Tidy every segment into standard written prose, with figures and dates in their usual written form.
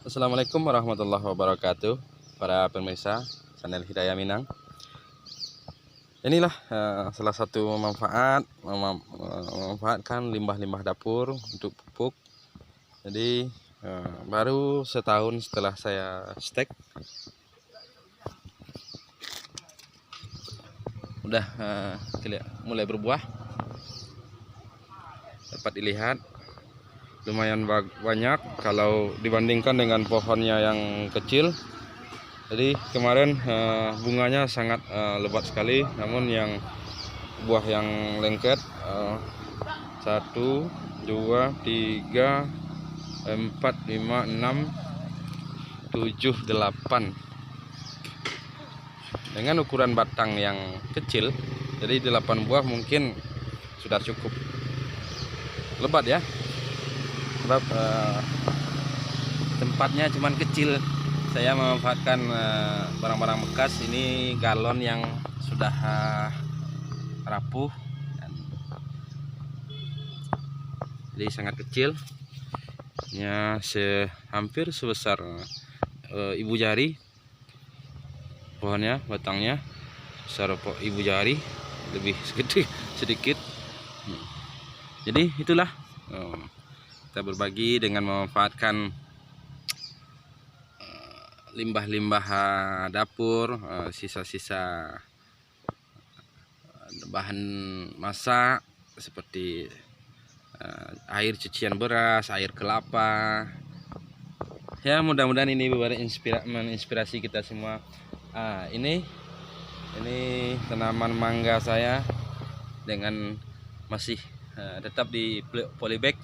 Assalamualaikum warahmatullahi wabarakatuh, para pemirsa channel Hidayah Minang. Inilah salah satu memanfaatkan limbah-limbah dapur untuk pupuk. Jadi baru setahun setelah saya stek, udah mulai berbuah. Dapat dilihat lumayan banyak kalau dibandingkan dengan pohonnya yang kecil. Jadi kemarin bunganya sangat lebat sekali, namun yang buah yang lengket 1, 2, 3, 4, 5, 6, 7, 8 dengan ukuran batang yang kecil. Jadi 8 buah mungkin sudah cukup lebat ya, sebab tempatnya cuman kecil. Saya memanfaatkan barang-barang bekas. Ini galon yang sudah rapuh, jadi sangat kecil ya, hampir sebesar ibu jari pohonnya, batangnya besar ibu jari, lebih sedikit. Jadi itulah kita berbagi dengan memanfaatkan limbah-limbah dapur, sisa-sisa bahan masak seperti air cucian beras, air kelapa. Ya, mudah-mudahan ini menginspirasi kita semua. Ini tanaman mangga saya dengan masih tetap di polybag.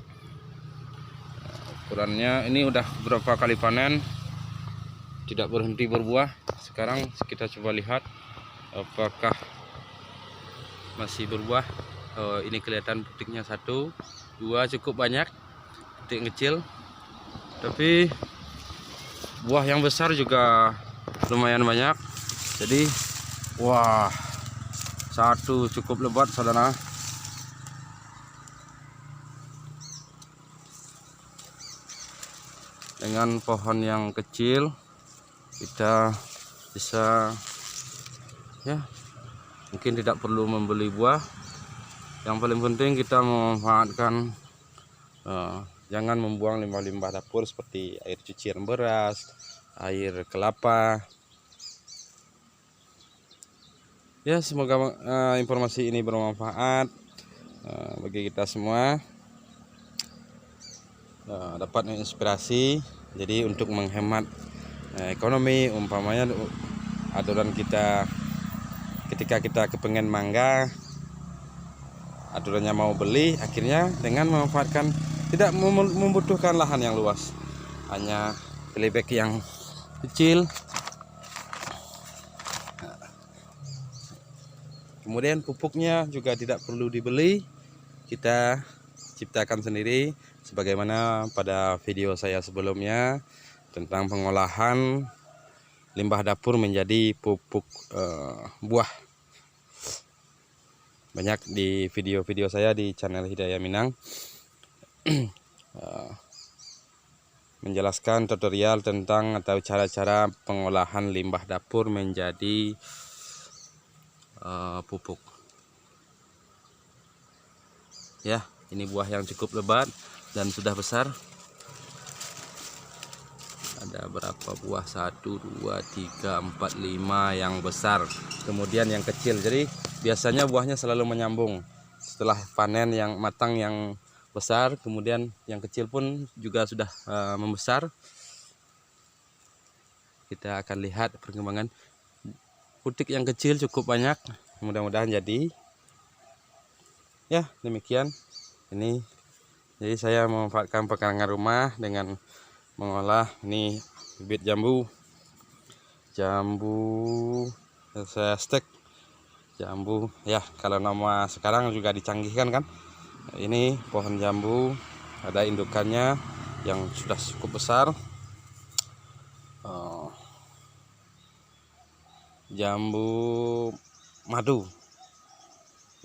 Ukurannya ini udah berapa kali panen, tidak berhenti berbuah. Sekarang kita coba lihat apakah masih berbuah. Ini kelihatan putiknya 1, 2, cukup banyak, putik kecil, tapi buah yang besar juga lumayan banyak. Jadi wah, 1 cukup lebat saudara. Dengan pohon yang kecil kita bisa ya, mungkin tidak perlu membeli buah. Yang paling penting kita memanfaatkan, jangan membuang limbah-limbah dapur seperti air cucian beras, air kelapa. Ya, semoga informasi ini bermanfaat bagi kita semua, dapat menginspirasi. Jadi untuk menghemat ekonomi, umpamanya adoran kita ketika kita kepengen mangga, adorannya mau beli, akhirnya dengan memanfaatkan tidak membutuhkan lahan yang luas, hanya polybag yang kecil. Kemudian pupuknya juga tidak perlu dibeli, kita ciptakan sendiri sebagaimana pada video saya sebelumnya tentang pengolahan limbah dapur menjadi pupuk buah. Banyak di video-video saya di channel Hidayah Minang menjelaskan tutorial tentang atau cara-cara pengolahan limbah dapur menjadi pupuk. Ya, ini buah yang cukup lebat dan sudah besar. Ada berapa buah? 1, 2, 3, 4, 5 yang besar, kemudian yang kecil. Jadi biasanya buahnya selalu menyambung. Setelah panen yang matang yang besar, kemudian yang kecil pun juga sudah membesar. Kita akan lihat perkembangan putik yang kecil cukup banyak. Mudah-mudahan jadi. Ya, demikian. Ini jadi saya memanfaatkan pekarangan rumah dengan mengolah ini bibit jambu saya stek jambu ya, kalau nama sekarang juga dicanggihkan kan. Ini pohon jambu, ada indukannya yang sudah cukup besar. Jambu madu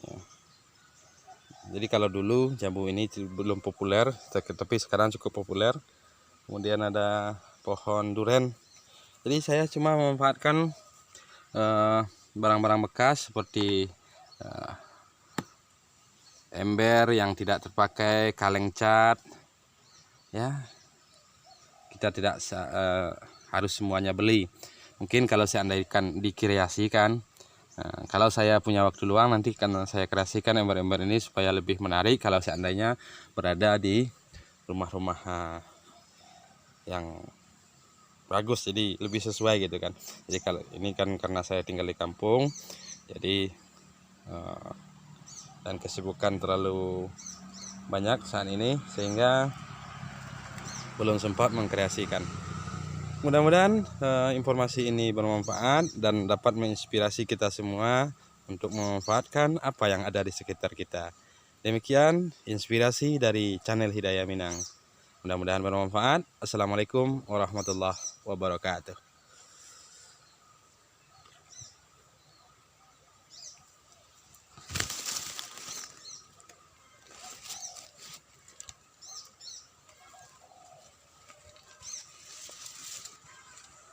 ya. Jadi kalau dulu jambu ini belum populer, tapi sekarang cukup populer. Kemudian ada pohon duren. Jadi saya cuma memanfaatkan barang-barang bekas seperti ember yang tidak terpakai, kaleng cat, ya. Kita tidak harus semuanya beli. Mungkin kalau seandainya dikreasikan, kalau saya punya waktu luang nanti kan saya kreasikan ember-ember ini supaya lebih menarik kalau seandainya berada di rumah-rumah yang bagus, jadi lebih sesuai gitu kan. Jadi kalau ini kan karena saya tinggal di kampung, jadi dan kesibukan terlalu banyak saat ini sehingga belum sempat mengkreasikan. Mudah-mudahan informasi ini bermanfaat dan dapat menginspirasi kita semua untuk memanfaatkan apa yang ada di sekitar kita. Demikian inspirasi dari channel Hidayah Minang. Mudah-mudahan bermanfaat. Assalamualaikum warahmatullahi wabarakatuh.